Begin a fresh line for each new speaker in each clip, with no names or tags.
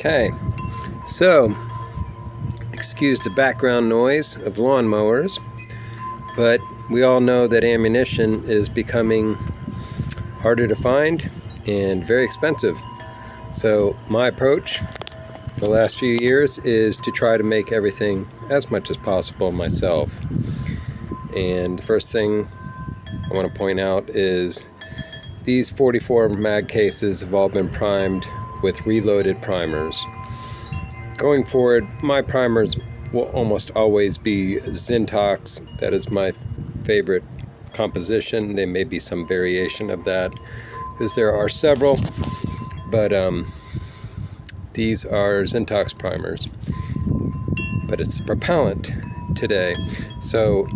Okay, so excuse the background noise of lawnmowers, but we all know that ammunition is becoming harder to find and very expensive. So my approach for the last few years is to try to make everything as much as possible myself. And the first thing I want to point out is these 44 mag cases have all been primed with reloaded primers. Going forward, my primers will almost always be Zintox. That is my favorite composition. There may be some variation of that because there are several, but these are Zintox primers. But it's propellant today. So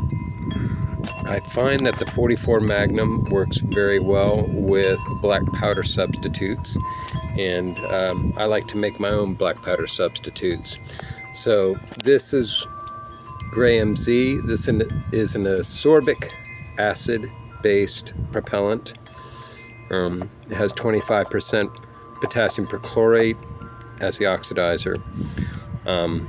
I find that the 44 Magnum works very well with black powder substitutes, and I like to make my own black powder substitutes. So this is Gray MZ. This is an ascorbic acid based propellant. It has 25% potassium perchlorate as the oxidizer. And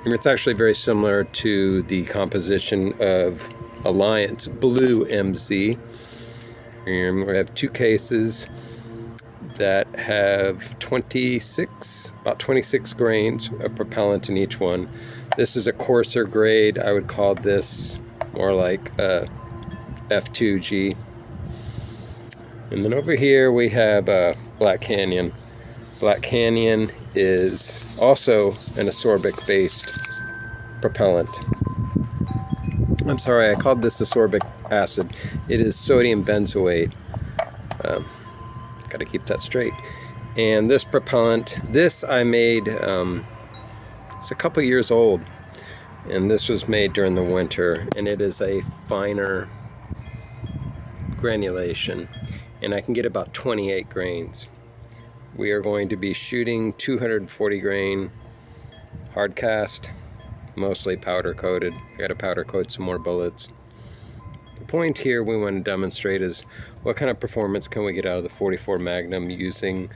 it's actually very similar to the composition of Alliance Blue MZ. And we have two cases that have about 26 grains of propellant in each one. This is a coarser grade. I would call this more like F2G. And then over here we have Black Canyon. Black Canyon is also an ascorbic based propellant. I'm sorry, I called this ascorbic acid. It is sodium benzoate. Got to keep that straight. And this propellant, this I made, it's a couple years old, and this was made during the winter, and it is a finer granulation, and I can get about 28 grains. We are going to be shooting 240 grain hard cast, mostly powder coated. I got to powder coat some more bullets. The point here we want to demonstrate is what kind of performance can we get out of the 44 Magnum using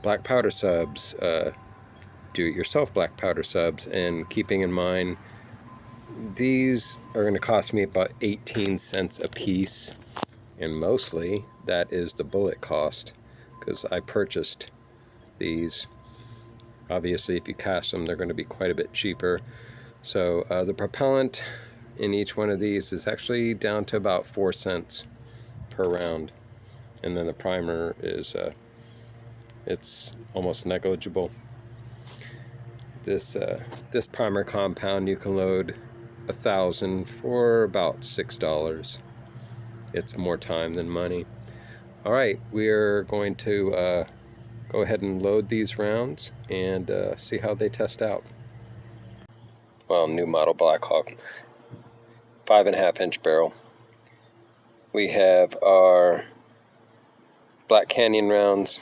black powder subs, do-it-yourself black powder subs, and keeping in mind these are going to cost me about 18 cents a piece, and mostly that is the bullet cost because I purchased these. Obviously if you cast them they're going to be quite a bit cheaper. So the propellant in each one of these is actually down to about 4 cents per round, and then the primer is it's almost negligible. This primer compound you can load 1,000 for about $6. It's more time than money. All right, we're going to go ahead and load these rounds and see how they test out. Well, new model Blackhawk, 5.5 inch barrel. We have our Black Canyon rounds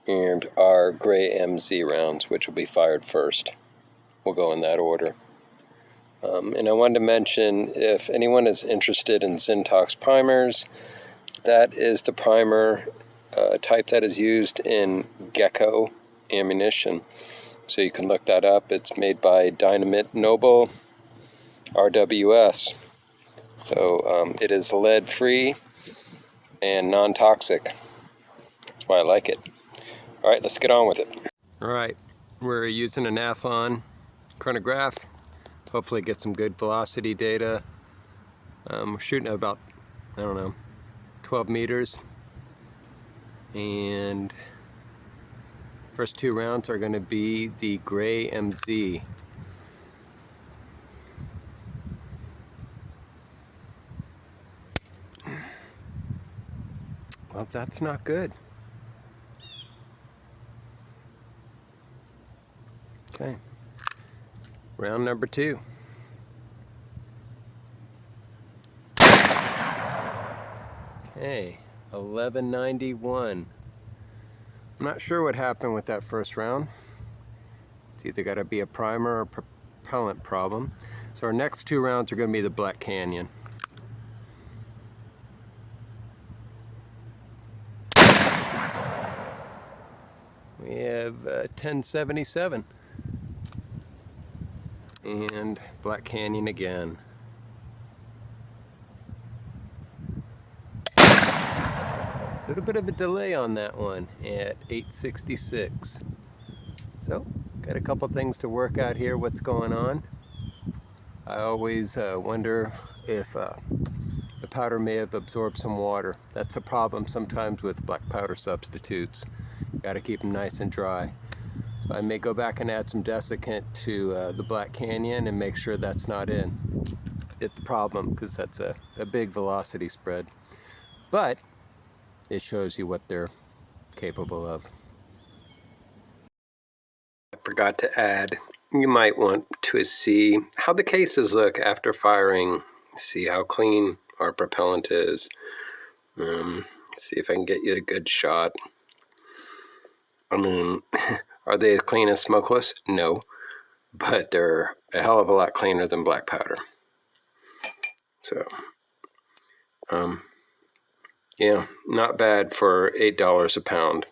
and our Gray MZ rounds, which will be fired first. We'll go in that order. And I wanted to mention, if anyone is interested in Zintox primers, that is the primer type that is used in Gecko ammunition. So you can look that up. It's made by Dynamite Noble RWS. So it is lead-free and non-toxic. That's why I like it. All right, let's get on with it. All right, we're using an Athlon chronograph. Hopefully get some good velocity data. We're shooting at about, 12 meters. And first two rounds are going to be the Gray MZ. Well, that's not good. Okay, round number 2. Okay, 1191. I'm not sure what happened with that first round. It's either got to be a primer or propellant problem. So our next two rounds are going to be the Black Canyon. We have 1077 and Black Canyon again. A little bit of a delay on that one at 866. So, got a couple things to work out here, what's going on. I always wonder if the powder may have absorbed some water. That's a problem sometimes with black powder substitutes. Got to keep them nice and dry. So I may go back and add some desiccant to the Black Canyon and make sure that's not in it the problem, because that's a big velocity spread. But it shows you what they're capable of. I forgot to add, you might want to see how the cases look after firing. See how clean our propellant is. See if I can get you a good shot. I mean, are they as clean as smokeless? No, but they're a hell of a lot cleaner than black powder. So, yeah, not bad for $8 a pound.